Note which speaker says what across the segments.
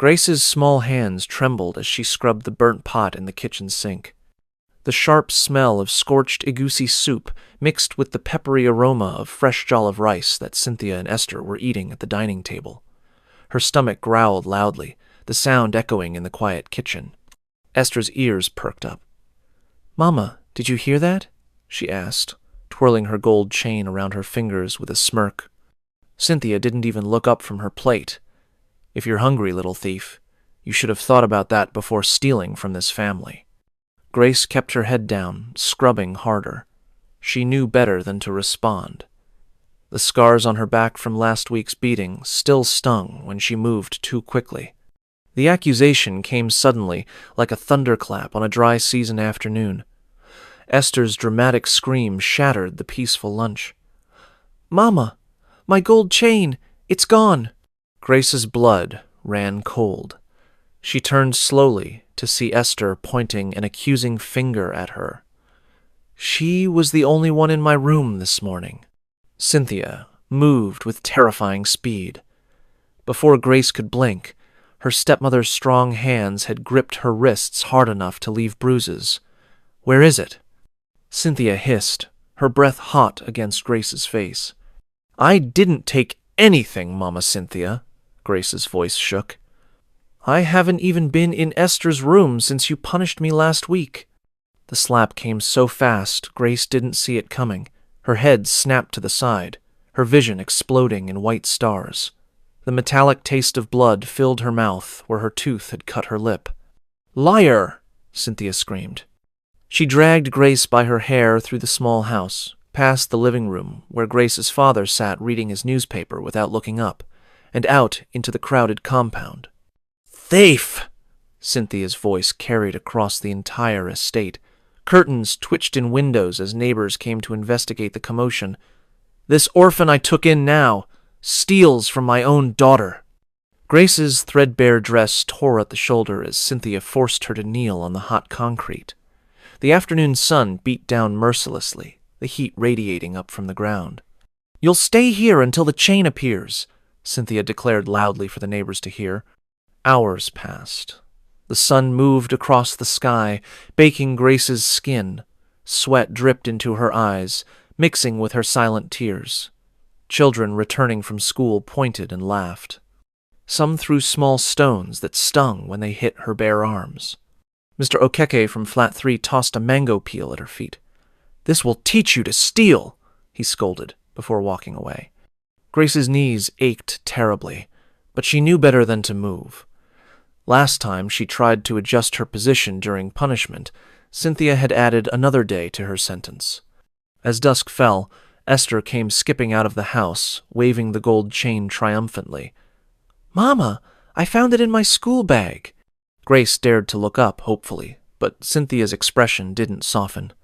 Speaker 1: Grace's small hands trembled as she scrubbed the burnt pot in the kitchen sink. The sharp smell of scorched egusi soup mixed with the peppery aroma of fresh jollof rice that Cynthia and Esther were eating at the dining table. Her stomach growled loudly, the sound echoing in the quiet kitchen. Esther's ears perked up. "Mama, did you hear that?" she asked, twirling her gold chain around her fingers with a smirk. Cynthia didn't even look up from her plate. "If you're hungry, little thief, you should have thought about that before stealing from this family." Grace kept her head down, scrubbing harder. She knew better than to respond. The scars on her back from last week's beating still stung when she moved too quickly. The accusation came suddenly, like a thunderclap on a dry season afternoon. Esther's dramatic scream shattered the peaceful lunch. "Mama, my gold chain, it's gone!" Grace's blood ran cold. She turned slowly to see Esther pointing an accusing finger at her. "She was the only one in my room this morning." Cynthia moved with terrifying speed. Before Grace could blink, her stepmother's strong hands had gripped her wrists hard enough to leave bruises. "Where is it?" Cynthia hissed, her breath hot against Grace's face. "I didn't take anything, Mama Cynthia." Grace's voice shook. "I haven't even been in Esther's room since you punished me last week." The slap came so fast, Grace didn't see it coming. Her head snapped to the side, her vision exploding in white stars. The metallic taste of blood filled her mouth where her tooth had cut her lip. "Liar!" Cynthia screamed. She dragged Grace by her hair through the small house, past the living room where Grace's father sat reading his newspaper without looking up, and out into the crowded compound. "Thief!" Cynthia's voice carried across the entire estate. Curtains twitched in windows as neighbors came to investigate the commotion. "This orphan I took in now steals from my own daughter." Grace's threadbare dress tore at the shoulder as Cynthia forced her to kneel on the hot concrete. The afternoon sun beat down mercilessly, the heat radiating up from the ground. "You'll stay here until the chain appears," Cynthia declared loudly for the neighbors to hear. Hours passed. The sun moved across the sky, baking Grace's skin. Sweat dripped into her eyes, mixing with her silent tears. Children returning from school pointed and laughed. Some threw small stones that stung when they hit her bare arms. Mr. Okeke from Flat 3 tossed a mango peel at her feet. "This will teach you to steal," he scolded before walking away. Grace's knees ached terribly, but she knew better than to move. Last time she tried to adjust her position during punishment, Cynthia had added another day to her sentence. As dusk fell, Esther came skipping out of the house, waving the gold chain triumphantly. "Mama, I found it in my school bag." Grace dared to look up, hopefully, but Cynthia's expression didn't soften.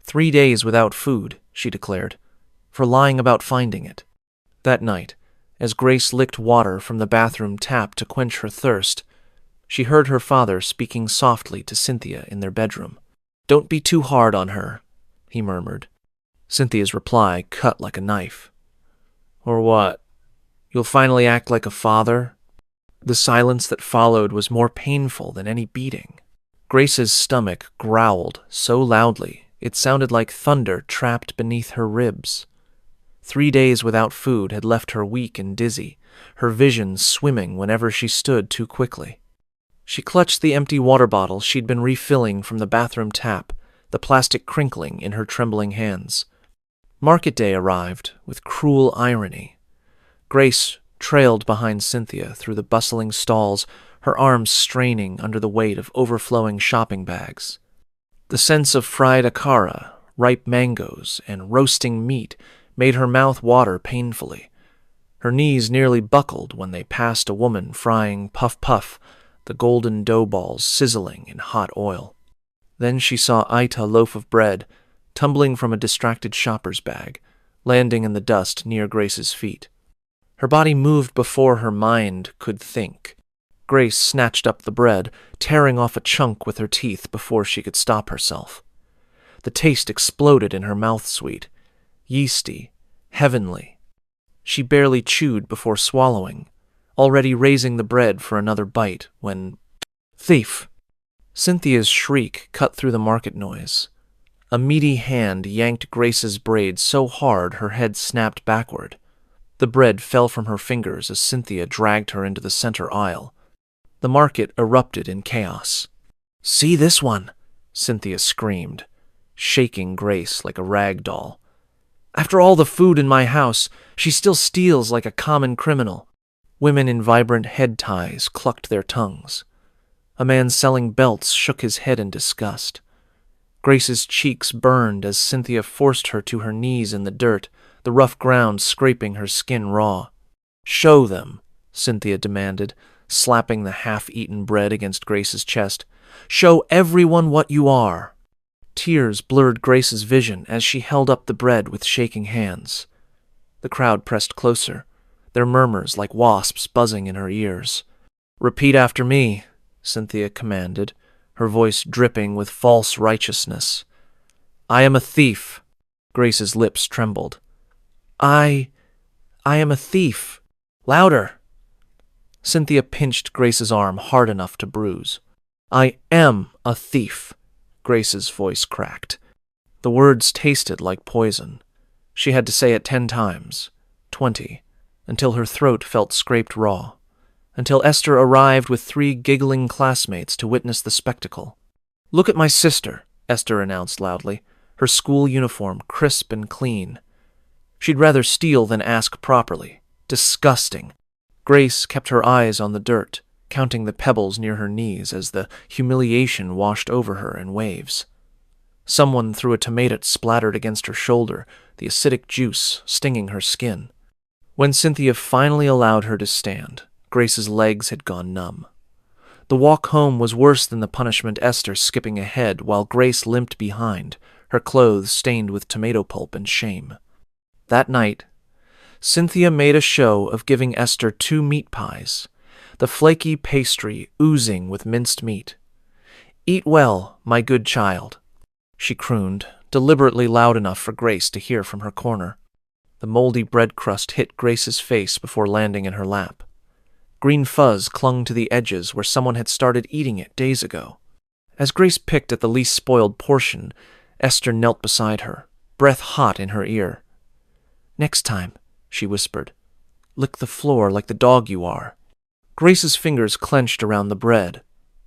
Speaker 1: 3 days without food, she declared, for lying about finding it. That night, as Grace licked water from the bathroom tap to quench her thirst, she heard her father speaking softly to Cynthia in their bedroom. "Don't be too hard on her," he murmured. Cynthia's reply cut like a knife. "Or what? You'll finally act like a father?" The silence that followed was more painful than any beating. Grace's stomach growled so loudly it sounded like thunder trapped beneath her ribs. 3 days without food had left her weak and dizzy, her vision swimming whenever she stood too quickly. She clutched the empty water bottle she'd been refilling from the bathroom tap, the plastic crinkling in her trembling hands. Market day arrived with cruel irony. Grace trailed behind Cynthia through the bustling stalls, her arms straining under the weight of overflowing shopping bags. The sense of fried akara, ripe mangoes, and roasting meat made her mouth water painfully. Her knees nearly buckled when they passed a woman frying puff-puff, the golden dough balls sizzling in hot oil. Then she saw Aita loaf of bread, tumbling from a distracted shopper's bag, landing in the dust near Grace's feet. Her body moved before her mind could think. Grace snatched up the bread, tearing off a chunk with her teeth before she could stop herself. The taste exploded in her mouth sweet, yeasty, heavenly. She barely chewed before swallowing, already raising the bread for another bite when... Thief! Cynthia's shriek cut through the market noise. A meaty hand yanked Grace's braid so hard her head snapped backward. The bread fell from her fingers as Cynthia dragged her into the center aisle. The market erupted in chaos. "See this one," Cynthia screamed, shaking Grace like a rag doll. "After all the food in my house, she still steals like a common criminal." Women in vibrant head ties clucked their tongues. A man selling belts shook his head in disgust. Grace's cheeks burned as Cynthia forced her to her knees in the dirt, the rough ground scraping her skin raw. "Show them," Cynthia demanded, slapping the half-eaten bread against Grace's chest. "Show everyone what you are." Tears blurred Grace's vision as she held up the bread with shaking hands. The crowd pressed closer, their murmurs like wasps buzzing in her ears. "Repeat after me," Cynthia commanded, her voice dripping with false righteousness. "I am a thief." Grace's lips trembled. I am a thief. Louder." Cynthia pinched Grace's arm hard enough to bruise. "I am a thief," Grace's voice cracked. The words tasted like poison. She had to say it 10 times, 20, until her throat felt scraped raw, until Esther arrived with 3 giggling classmates to witness the spectacle. "Look at my sister," Esther announced loudly, her school uniform crisp and clean. She'd rather steal than ask properly. Disgusting. Grace kept her eyes on the dirt, counting the pebbles near her knees as the humiliation washed over her in waves. Someone threw a tomato splattered against her shoulder, the acidic juice stinging her skin. When Cynthia finally allowed her to stand, Grace's legs had gone numb. The walk home was worse than the punishment, Esther skipping ahead while Grace limped behind, her clothes stained with tomato pulp and shame. That night, Cynthia made a show of giving Esther 2 meat pies, the flaky pastry oozing with minced meat. "Eat well, my good child," she crooned, deliberately loud enough for Grace to hear from her corner. The moldy bread crust hit Grace's face before landing in her lap. Green fuzz clung to the edges where someone had started eating it days ago. As Grace picked at the least spoiled portion, Esther knelt beside her, breath hot in her ear. "Next time," she whispered, "lick the floor like the dog you are." Grace's fingers clenched around the bread.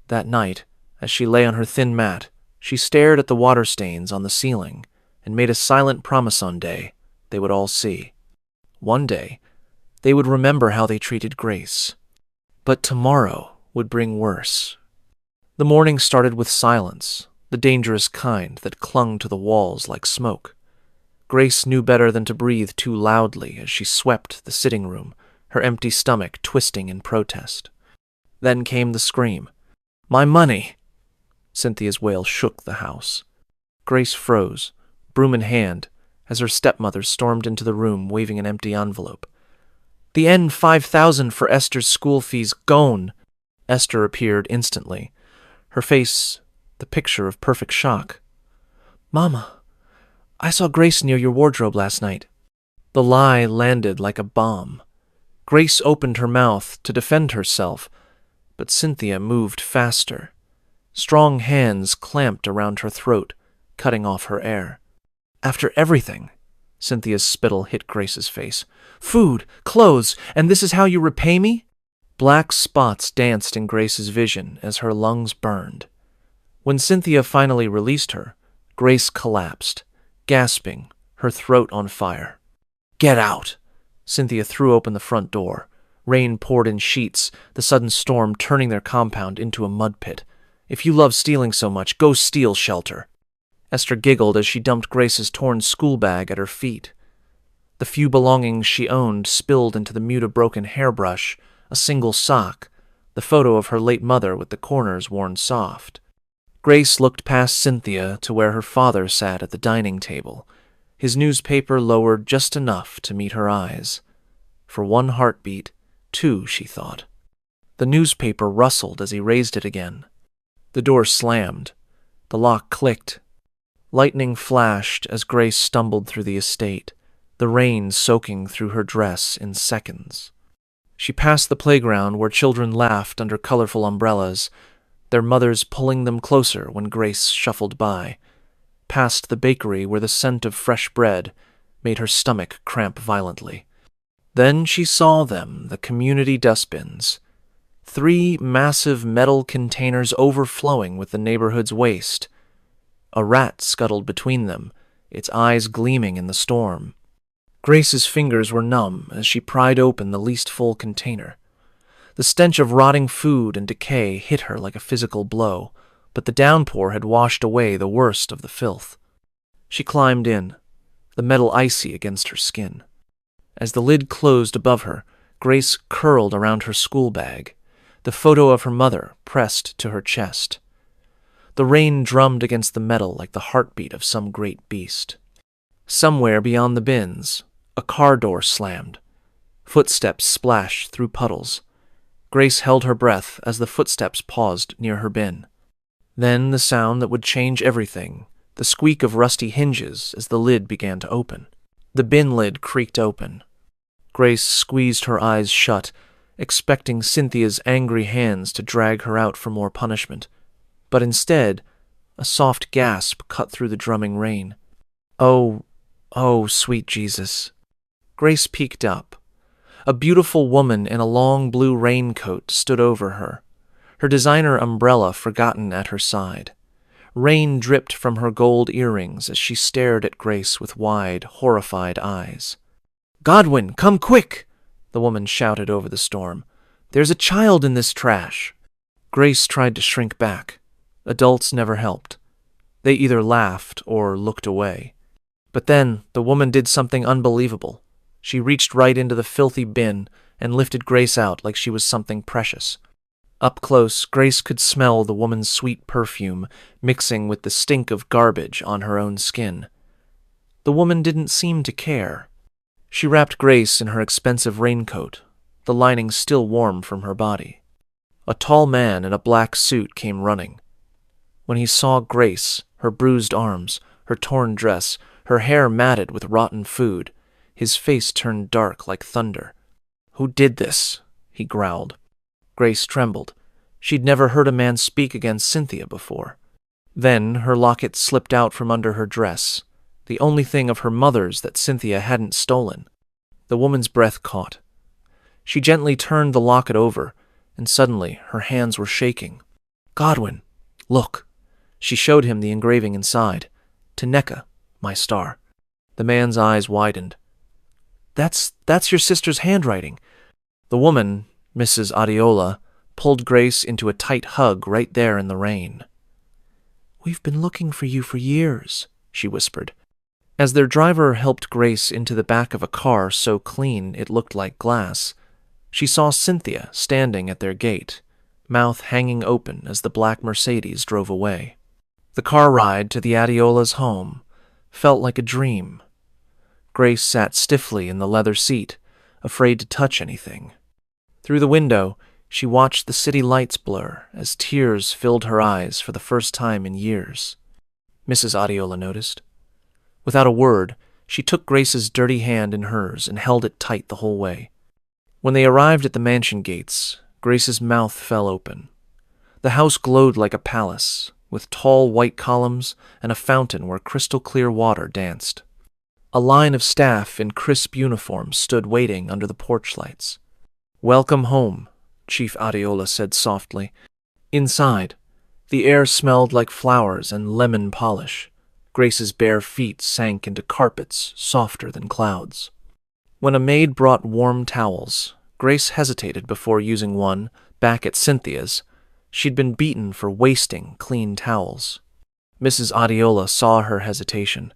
Speaker 1: That night, as she lay on her thin mat, she stared at the water stains on the ceiling and made a silent promise on day they would all see. One day, they would remember how they treated Grace. But tomorrow would bring worse. The morning started with silence, the dangerous kind that clung to the walls like smoke. Grace knew better than to breathe too loudly as she swept the sitting room, her empty stomach twisting in protest. Then came the scream. "My money!" Cynthia's wail shook the house. Grace froze, broom in hand, as her stepmother stormed into the room waving an empty envelope. "The N$5,000 for Esther's school fees gone!" Esther appeared instantly, her face the picture of perfect shock. "Mama, I saw Grace near your wardrobe last night." The lie landed like a bomb. Grace opened her mouth to defend herself, but Cynthia moved faster. Strong hands clamped around her throat, cutting off her air. "After everything," Cynthia's spittle hit Grace's face. "Food, clothes, and this is how you repay me?" Black spots danced in Grace's vision as her lungs burned. When Cynthia finally released her, Grace collapsed, gasping, her throat on fire. "Get out!" Cynthia threw open the front door. Rain poured in sheets, the sudden storm turning their compound into a mud pit. "If you love stealing so much, go steal shelter." Esther giggled as she dumped Grace's torn school bag at her feet. The few belongings she owned spilled into the mute-a-broken hairbrush, a single sock, the photo of her late mother with the corners worn soft. Grace looked past Cynthia to where her father sat at the dining table, his newspaper lowered just enough to meet her eyes. For 1 heartbeat, 2, she thought. The newspaper rustled as he raised it again. The door slammed. The lock clicked. Lightning flashed as Grace stumbled through the estate, the rain soaking through her dress in seconds. She passed the playground where children laughed under colorful umbrellas, their mothers pulling them closer when Grace shuffled by, past the bakery where the scent of fresh bread made her stomach cramp violently. Then she saw them, the community dustbins. 3 massive metal containers overflowing with the neighborhood's waste. A rat scuttled between them, its eyes gleaming in the storm. Grace's fingers were numb as she pried open the least full container. The stench of rotting food and decay hit her like a physical blow, but the downpour had washed away the worst of the filth. She climbed in, the metal icy against her skin. As the lid closed above her, Grace curled around her school bag, the photo of her mother pressed to her chest. The rain drummed against the metal like the heartbeat of some great beast. Somewhere beyond the bins, a car door slammed. Footsteps splashed through puddles. Grace held her breath as the footsteps paused near her bin. Then the sound that would change everything, the squeak of rusty hinges as the lid began to open. The bin lid creaked open. Grace squeezed her eyes shut, expecting Cynthia's angry hands to drag her out for more punishment. But instead, a soft gasp cut through the drumming rain. Oh, sweet Jesus. Grace peeked up. A beautiful woman in a long blue raincoat stood over her, her designer umbrella forgotten at her side. Rain dripped from her gold earrings as she stared at Grace with wide, horrified eyes. "Godwin, come quick!" the woman shouted over the storm. "There's a child in this trash." Grace tried to shrink back. Adults never helped. They either laughed or looked away. But then the woman did something unbelievable. She reached right into the filthy bin and lifted Grace out like she was something precious. Up close, Grace could smell the woman's sweet perfume mixing with the stink of garbage on her own skin. The woman didn't seem to care. She wrapped Grace in her expensive raincoat, the lining still warm from her body. A tall man in a black suit came running. When he saw Grace, her bruised arms, her torn dress, her hair matted with rotten food, his face turned dark like thunder. "Who did this?" he growled. Grace trembled. She'd never heard a man speak against Cynthia before. Then her locket slipped out from under her dress, the only thing of her mother's that Cynthia hadn't stolen. The woman's breath caught. She gently turned the locket over, and suddenly her hands were shaking. "Godwin, look." She showed him the engraving inside. "To Necca, my star." The man's eyes widened. That's your sister's handwriting." The woman, Mrs. Adiola, pulled Grace into a tight hug right there in the rain. "We've been looking for you for years," she whispered. As their driver helped Grace into the back of a car so clean it looked like glass, she saw Cynthia standing at their gate, mouth hanging open as the black Mercedes drove away. The car ride to the Adiola's home felt like a dream. Grace sat stiffly in the leather seat, afraid to touch anything. Through the window, she watched the city lights blur as tears filled her eyes for the first time in years. Mrs. Adiola noticed. Without a word, she took Grace's dirty hand in hers and held it tight the whole way. When they arrived at the mansion gates, Grace's mouth fell open. The house glowed like a palace, with tall white columns and a fountain where crystal-clear water danced. A line of staff in crisp uniforms stood waiting under the porch lights. "Welcome home," Chief Adiola said softly. Inside, the air smelled like flowers and lemon polish. Grace's bare feet sank into carpets softer than clouds. When a maid brought warm towels, Grace hesitated before using one back at Cynthia's. She'd been beaten for wasting clean towels. Mrs. Adiola saw her hesitation.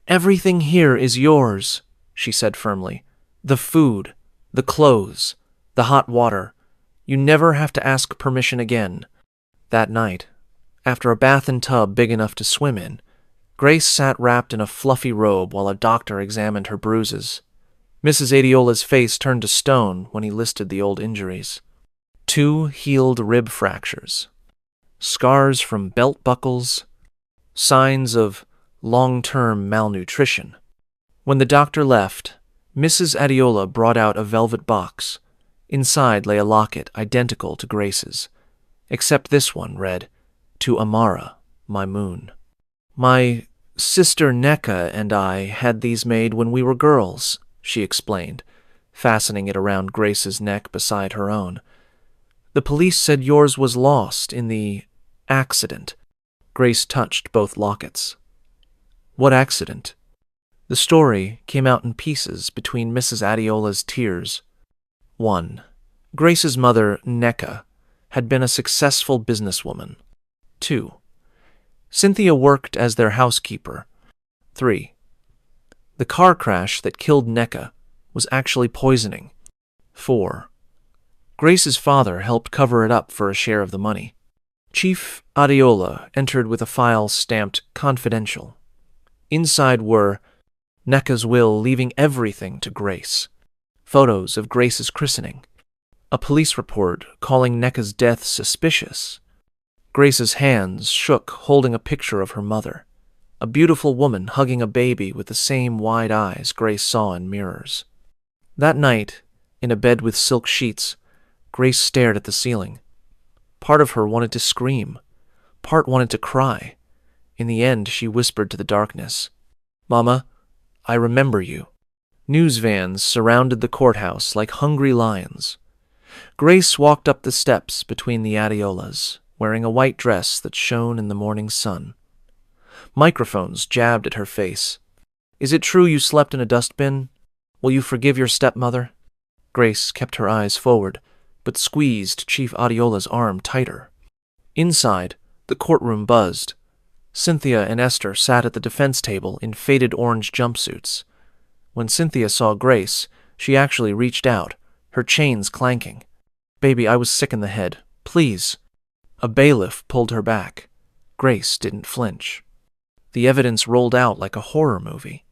Speaker 1: "Everything here is yours," she said firmly. "The food, the clothes, the hot water. You never have to ask permission again." That night, after a bath and tub big enough to swim in, Grace sat wrapped in a fluffy robe while a doctor examined her bruises. Mrs. Adiola's face turned to stone when he listed the old injuries. 2 healed rib fractures, scars from belt buckles, signs of long-term malnutrition. When the doctor left, Mrs. Adiola brought out a velvet box. Inside lay a locket identical to Grace's, except this one read, "To Amara, my moon." "My sister Neka and I had these made when we were girls," she explained, fastening it around Grace's neck beside her own. "The police said yours was lost in the accident." Grace touched both lockets. "What accident?" The story came out in pieces between Mrs. Adiola's tears. 1. Grace's mother, Neka, had been a successful businesswoman. 2. Cynthia worked as their housekeeper. 3. The car crash that killed Neka was actually poisoning. 4. Grace's father helped cover it up for a share of the money. Chief Adiola entered with a file stamped confidential. Inside were Neka's will leaving everything to Grace, photos of Grace's christening, a police report calling Neka's death suspicious. Grace's hands shook holding a picture of her mother, a beautiful woman hugging a baby with the same wide eyes Grace saw in mirrors. That night, in a bed with silk sheets, Grace stared at the ceiling. Part of her wanted to scream, part wanted to cry. In the end, she whispered to the darkness, "Mama, I remember you." News vans surrounded the courthouse like hungry lions. Grace walked up the steps between the Adiolas, wearing a white dress that shone in the morning sun. Microphones jabbed at her face. "Is it true you slept in a dustbin? Will you forgive your stepmother?" Grace kept her eyes forward, but squeezed Chief Adiola's arm tighter. Inside, the courtroom buzzed. Cynthia and Esther sat at the defense table in faded orange jumpsuits. When Cynthia saw Grace, she actually reached out, her chains clanking. "Baby, I was sick in the head. Please." A bailiff pulled her back. Grace didn't flinch. The evidence rolled out like a horror movie.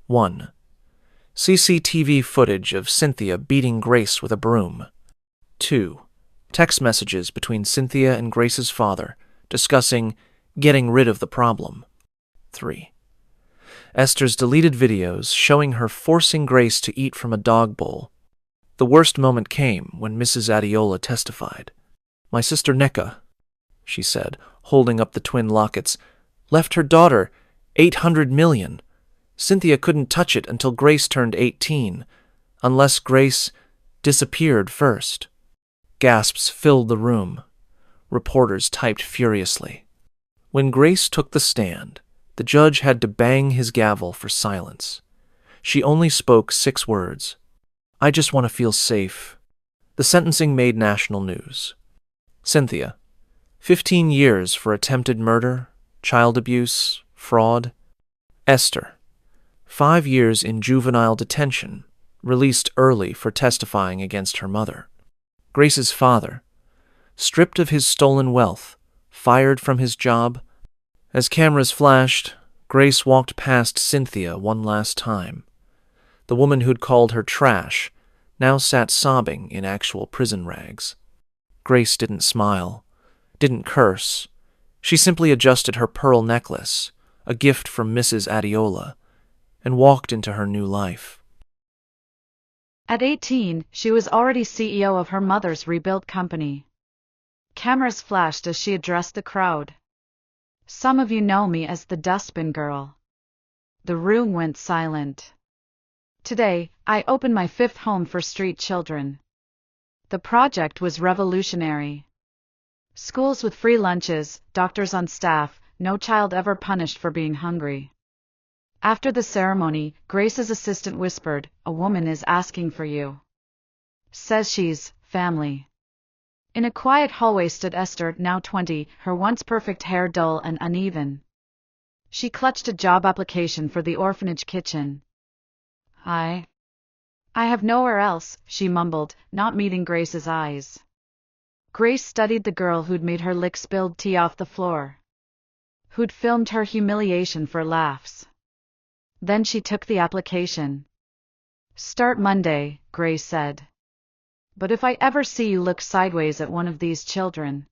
Speaker 1: 1. CCTV footage of Cynthia beating Grace with a broom. 2. Text messages between Cynthia and Grace's father, discussing getting rid of the problem. 3. Esther's deleted videos showing her forcing Grace to eat from a dog bowl. The worst moment came when Mrs. Adiola testified. "My sister Neka," she said, holding up the twin lockets, "left her daughter $800 million. Cynthia couldn't touch it until Grace turned 18, unless Grace disappeared first." Gasps filled the room. Reporters typed furiously. When Grace took the stand, the judge had to bang his gavel for silence. She only spoke 6 words. "I just want to feel safe." The sentencing made national news. Cynthia, 15 years for attempted murder, child abuse, fraud. Esther, 5 years in juvenile detention, released early for testifying against her mother. Grace's father, stripped of his stolen wealth, fired from his job. As cameras flashed, Grace walked past Cynthia one last time. The woman who'd called her trash now sat sobbing in actual prison rags. Grace didn't smile, didn't curse. She simply adjusted her pearl necklace, a gift from Mrs. Adiola, and walked into her new life.
Speaker 2: At 18, she was already CEO of her mother's rebuilt company. Cameras flashed as she addressed the crowd. "Some of you know me as the Dustbin Girl." The room went silent. "Today, I opened my 5th home for street children. The project was revolutionary. Schools with free lunches, doctors on staff, no child ever punished for being hungry." After the ceremony, Grace's assistant whispered, "A woman is asking for you. Says she's family." In a quiet hallway stood Esther, now 20, her once perfect hair dull and uneven. She clutched a job application for the orphanage kitchen. I have nowhere else," she mumbled, not meeting Grace's eyes. Grace studied the girl who'd made her lick spilled tea off the floor, who'd filmed her humiliation for laughs. Then she took the application. "Start Monday," Grace said. "But if I ever see you look sideways at one of these children."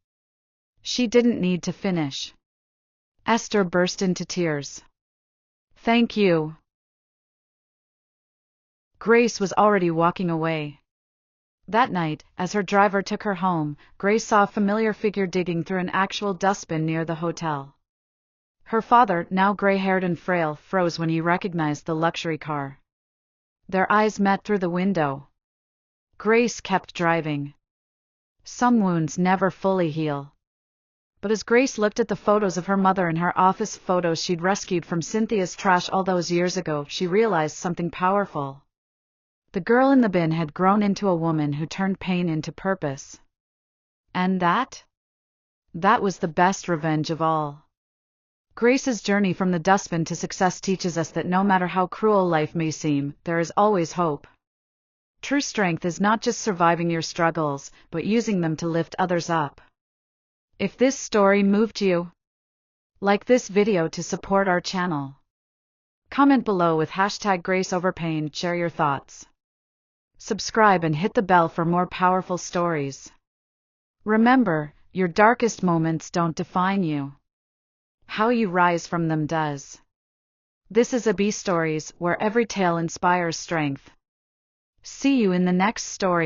Speaker 2: She didn't need to finish. Esther burst into tears. "Thank you." Grace was already walking away. That night, as her driver took her home, Grace saw a familiar figure digging through an actual dustbin near the hotel. Her father, now gray-haired and frail, froze when he recognized the luxury car. Their eyes met through the window. Grace kept driving. Some wounds never fully heal. But as Grace looked at the photos of her mother and her office photos she'd rescued from Cynthia's trash all those years ago, she realized something powerful. The girl in the bin had grown into a woman who turned pain into purpose. And that was the best revenge of all. Grace's journey from the dustbin to success teaches us that no matter how cruel life may seem, there is always hope. True strength is not just surviving your struggles, but using them to lift others up. If this story moved you, like this video to support our channel. Comment below with #GraceOverPain, share your thoughts. Subscribe and hit the bell for more powerful stories. Remember, your darkest moments don't define you. How you rise from them does. This is AB Stories, where every tale inspires strength. See you in the next story.